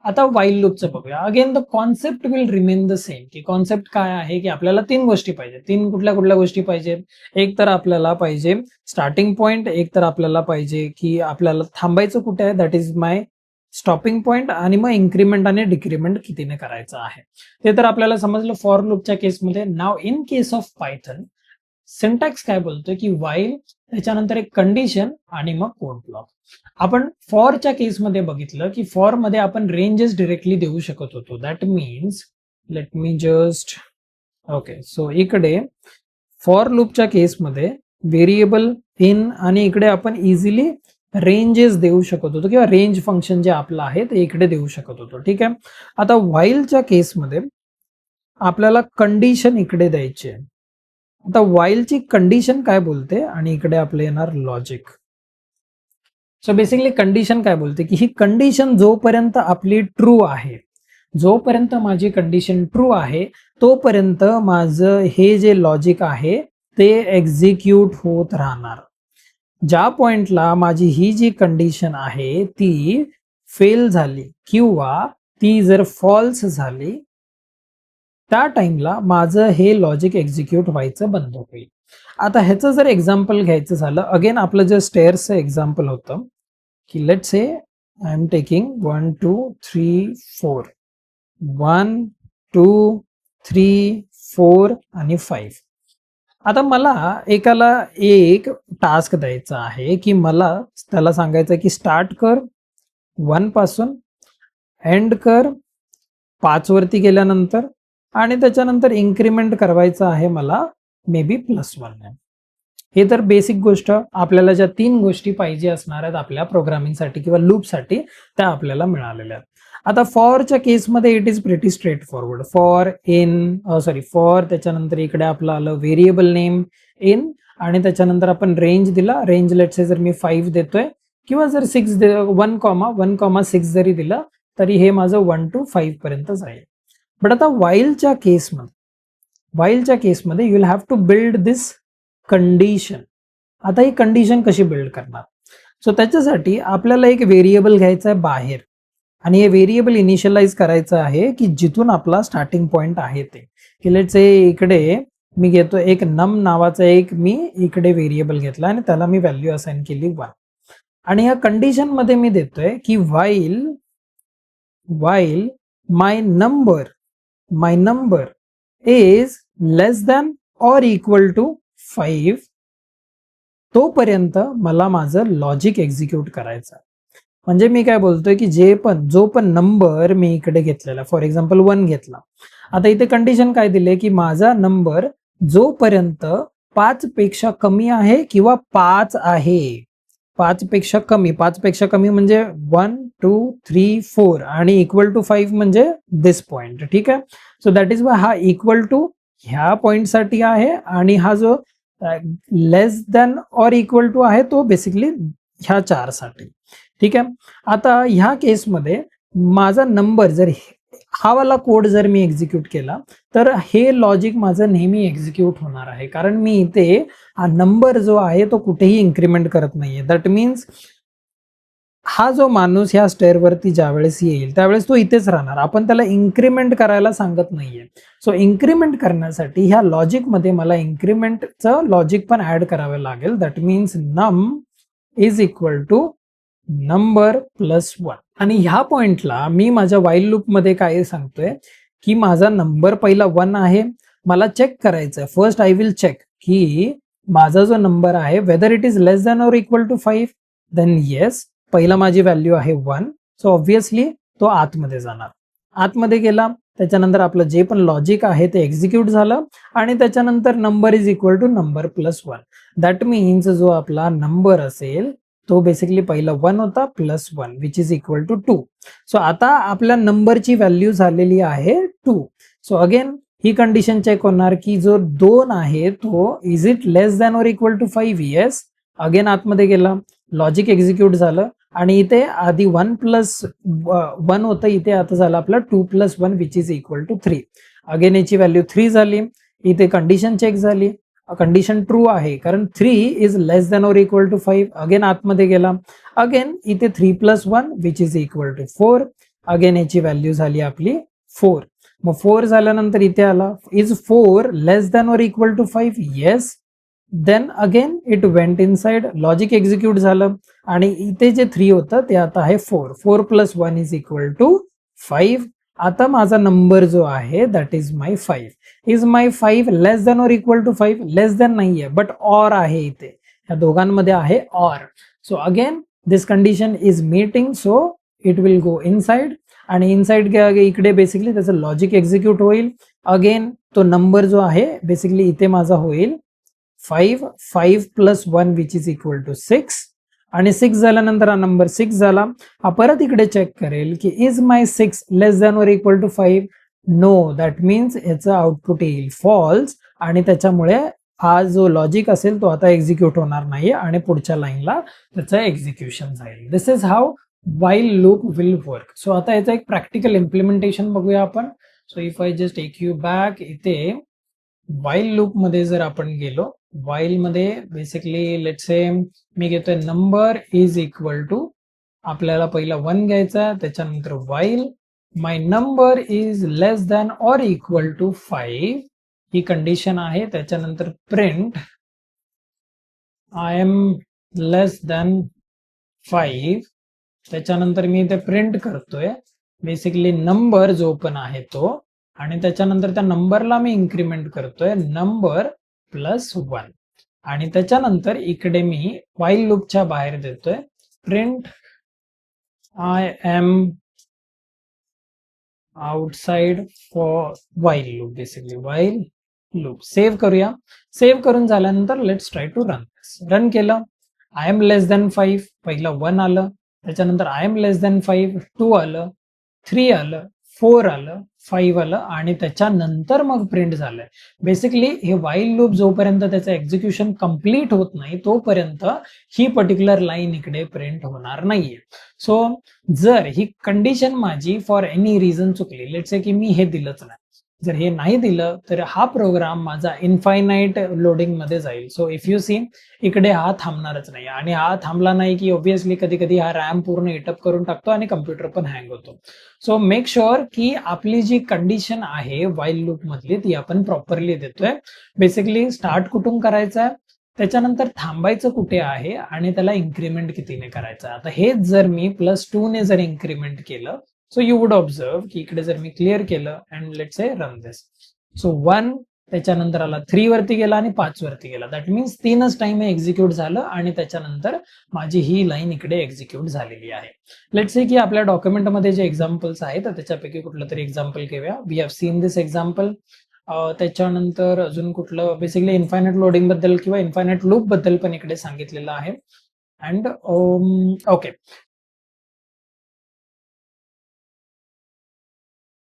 आता व्हाईल लूपचं बघूया. Again the concept will remain the same. की कॉन्सेप्ट काय आहे की आपल्याला 3 गोष्टी पाहिजे. 3 कुठल्या कुठल्या गोष्टी पाहिजेत? एक तर आपल्याला पाहिजे स्टार्टिंग पॉइंट, एक तर आपल्याला पाहिजे की आपल्याला थांबायचं कुठे आहे, that is my stopping point, आणि मग इन्क्रीमेंट आणि डिक्रीमेंट कितीने करायचं आहे ते तर आपल्याला समजलं फॉर लूपच्या केसमध्ये. नाव in case of Python syntax काय बोलतोय की व्हाईल, त्याच्यानंतर एक कंडिशन आणि मग कोड ब्लॉक. आपण फॉरच्या केसमध्ये बघितलं की फॉर मध्ये आपण रेंजेस डिरेक्टली देऊ शकत होतो. That means let me just okay, so इकडे फॉर लूपच्या केसमध्ये व्हेरिएबल इन आणि इकडे आपण इझिली रेंजेस देऊ शकत होतो किंवा रेंज फंक्शन जे आपलं आहे ते इकडे देऊ शकत होतो. ठीक आहे. आता व्हाईलच्या केसमध्ये आपल्याला कंडिशन इकडे द्यायची आहे. आता व्हाईलची कंडिशन काय बोलते आणि इकडे आपलं येणार लॉजिक. सो बेसिकली कंडिशन काय बोलते की ही कंडिशन जोपर्यंत आपली ट्रू आहे, जोपर्यंत माझी कंडिशन ट्रू आहे तोपर्यंत माझं हे जे लॉजिक आहे ते एक्झिक्यूट होत राहणार. ज्या पॉइंटला माझी ही जी कंडिशन आहे ती फेल झाली किंवा ती जर फॉल्स झाली त्या टाइमला माझं हे लॉजिक एक्झिक्यूट व्हायचं बंद होईल. आता ह्याचं जर एक्झाम्पल घ्यायचं झालं, अगेन आपलं जे स्टेअर्सचं एक्झाम्पल होतं की let's say I am taking 1 2 3 4 1 2 3 4 आणि 5. आता मला एकाला एक टास्क द्यायचा आहे की मला त्याला सांगायचं की स्टार्ट कर 1 पासून, एंड कर 5 वरती गेल्यानंतर, आणि त्याच्यानंतर इन्क्रीमेंट करायचं आहे मला मे बी +1. हे तर बेसिक गोष्ट आपल्याला ज्या 3 गोष्टी पाहिजे असणार आहेत आपल्या प्रोग्रामिंगसाठी किंवा लूपसाठी त्या आपल्याला मिळालेल्या आहेत. आता फॉरच्या केसमध्ये it is pretty straight forward. For त्याच्यानंतर इकडे आपलं आलं व्हेरिएबल नेम इन, आणि त्याच्यानंतर आपण रेंज दिला. रेंज लेट्स से जर मी 5 देतोय किंवा जर 1,1,6 जरी दिलं तरी हे माझं 1 to 5 पर्यंत जाईल. बट आता व्हाईलच्या केसमध्ये you will have to build this condition. आता ही कंडिशन कशी बिल्ड करणार? सो त्याच्यासाठी आपल्याला एक व्हेरिएबल घ्यायचं आहे बाहेर, आणि हे व्हेरिएबल इनिशियलाइज करायचं आहे की जिथून आपला स्टार्टिंग पॉइंट आहे ते. की लेट्स से इकडे मी घेतो एक नम नावाचा एक मी इकडे व्हेरिएबल घेतला आणि त्याला मी व्हॅल्यू असाइन केली 1, आणि या कंडिशन मध्ये मी देतोय की while my number is less than or equal to 5, तोपर्यंत मला माझं लॉजिक एक्झिक्यूट करायचं. म्हणजे मी काय बोलतोय की जो पण नंबर मी इकडे घेतलेला, फॉर एक्झाम्पल 1 घेतला. आता इथे कंडिशन काय दिले की माझा नंबर जोपर्यंत 5 पेक्षा कमी आहे किंवा 5 आहे, 5 पेक्षा कमी म्हणजे 1 2 3 4 आणि इक्वल टू 5 म्हणजे दिस पॉइंट. ठीक आहे. सो दॅट इज वाय हा इक्वल टू ह्या पॉइंट साठी आहे, आणि हा जो लेस दॅन ऑर इक्वल टू आहे तो बेसिकली ह्या 4 साठी. ठीक आहे. आता ह्या केसमध्ये माझा नंबर जर हा वाला कोड जर मी एक्झिक्यूट केला तर हे लॉजिक माझं नेहमी एक्झिक्यूट होणार आहे, कारण मी इथे हा नंबर जो आहे तो कुठेही इन्क्रीमेंट करत नाहीये. दॅट मीन्स हा जो माणूस ह्या स्टेअरवरती ज्यावेळेस येईल त्यावेळेस तो इथेच राहणार, आपण त्याला इन्क्रीमेंट करायला सांगत नाहीये. सो इन्क्रीमेंट करण्यासाठी ह्या लॉजिकमध्ये मला इन्क्रीमेंटचं लॉजिक पण ऍड करावं लागेल. That means num is equal to number +1. आणि ह्या पॉइंटला मी माझ्या व्हाईल लूपमध्ये काय सांगतोय की माझा नंबर पहिला 1 आहे, मला चेक करायचं. फर्स्ट आय विल चेक की माझा जो नंबर आहे whether it is less than or equal to 5, then yes, पहिला माझी व्हॅल्यू आहे 1, सो ऑब्व्हियसली तो आतमध्ये जाणार. आतमध्ये गेला त्याच्यानंतर आपलं जे पण लॉजिक आहे ते एक्झिक्यूट झालं, आणि त्याच्यानंतर number is equal to number +1. That means जो आपला नंबर असेल तो बेसिकली पहिला 1 होता +1 which is equal to 2. So आता आपल्या नंबरची व्हॅल्यू झालेली आहे 2. सो अगेन ही कंडिशन चेक होणार की जो 2 आहे तो is it less than or equal to 5, yes. Again आतमध्ये गेला, लॉजिक एक्झिक्यूट झालं, आणि इथे आधी 1 + 1 होतं, इथे आता झालं आपलं 2 + 1 which is equal to 3. Again याची व्हॅल्यू 3 झाली. इथे कंडिशन चेक झाली, कंडिशन ट्रू आहे कारण 3 is less than or equal to 5. Again आतमध्ये गेला, अगेन इथे 3 + 1 which is equal to 4. Again याची व्हॅल्यू झाली आपली 4. मग 4 झाल्यानंतर इथे आला, is 4 less than or equal to 5? Yes. Then again it went inside, logic execute झालं आणि इथे जे 3 होतं ते आता आहे 4. 4 प्लस 1 इज इक्वल टू 5. आता माझा नंबर जो आहे that is my 5. Is my 5 less than or equal to 5? Less than नाहीये, बट ऑर आहे इथे, या दोघांमध्ये आहे or. So again this condition is meeting, so it will go inside. आणि इनसाइड इकडे बेसिकली त्याचं लॉजिक एक्झिक्यूट होईल. अगेन तो नंबर जो आहे बेसिकली इथे माझा होईल 5. 5 plus 1 which is equal to 6. आणि 6 झाल्यानंतर हा नंबर 6 झाला. हा परत इकडे चेक करेल की is my 6 less than or equal to 5? No. That means याचं आउटपुट येईल फॉल्स आणि त्याच्यामुळे हा जो लॉजिक असेल तो आता एक्झिक्यूट होणार नाही आणि पुढच्या लाईनला त्याचं एक्झिक्युशन जाईल. This is how while loop will work. So आता याचं एक प्रॅक्टिकल इम्प्लिमेंटेशन बघूया आपण. So if I just take you back, इथे while loop मध्ये जर आपण गेलो, while मध्ये बेसिकली लेट्स से मी घेतोय नंबर इज इक्वल टू, आपल्याला पहिला 1 घ्यायचा, त्याच्यानंतर while my number is less than or equal to 5 ही कंडिशन आहे. त्याच्यानंतर print I am less than 5. त्याच्यानंतर मी इथे प्रिंट करतोय बेसिकली नंबर जो पण आहे तो, आणि त्याच्यानंतर त्या नंबरला मी इन्क्रीमेंट करतोय नंबर प्लस 1. आणि त्याच्यानंतर इकडे मी व्हाईल लूपच्या बाहेर देतोय print I am outside for while loop, basically while loop. Save करूया. सेव्ह करून झाल्यानंतर let's try to run. Run केलं. आय एम लेस दॅन 5, पहिला 1 आलं, त्याच्यानंतर आय एम लेस दॅन 5 2 आलं, 3 आलं, 4 आलं, 5 आलं आणि त्याच्यानंतर मग प्रिंट झालंय. बेसिकली हे व्हाईल लूप जोपर्यंत त्याचं एक्झिक्युशन कंप्लीट होत नाही तोपर्यंत ही पर्टिक्युलर लाईन इकडे प्रिंट होणार नाहीये. सो जर ही कंडिशन माझी फॉर एनी रिझन चुकली, लेट्स से की मी हे दिलंच नाही, जर हे नाही दिलं तर हा प्रोग्राम माझा इनफायनाइट लोडिंग मध्ये जाईल. सो इफ यू सी इकडे हा थांबणारच नाही, आणि हा थांबला नाही की ऑब्व्हियसली कधी कधी हा रॅम पूर्ण इटअप करून टाकतो आणि कम्प्युटर पण हँग होतो. सो मेक शुअर की आपली जी कंडिशन आहे व्हाईल लूप मधली ती आपण प्रॉपरली देतोय. बेसिकली स्टार्ट कुठून करायचं आहे, त्याच्यानंतर थांबायचं कुठे आहे आणि त्याला इन्क्रीमेंट कितीने करायचं. आता हेच जर मी +2 ने जर इन्क्रीमेंट केलं, सो यू वुड ऑब्झर्व की इकडे जर मी क्लिअर केलं and let's say run this, so 1 त्याच्यानंतर आला 3 वरती गेला आणि 5 वरती गेला. दॅट मीन्स 3च टाइम एक्झिक्यूट झालं आणि त्याच्यानंतर माझी ही लाईन इकडे एक्झिक्यूट झालेली आहे. लेट्स से की आपल्या डॉक्युमेंटमध्ये जे एक्झाम्पल्स आहेत त्याच्यापैकी कुठलं तरी एक्झाम्पल घेऊया. We have seen this example. त्याच्यानंतर अजून कुठलं, बेसिकली इन्फायनाइट लोडिंग बद्दल किंवा इन्फायनाइट लूप बद्दल पण इकडे सांगितलेलं आहे. And okay,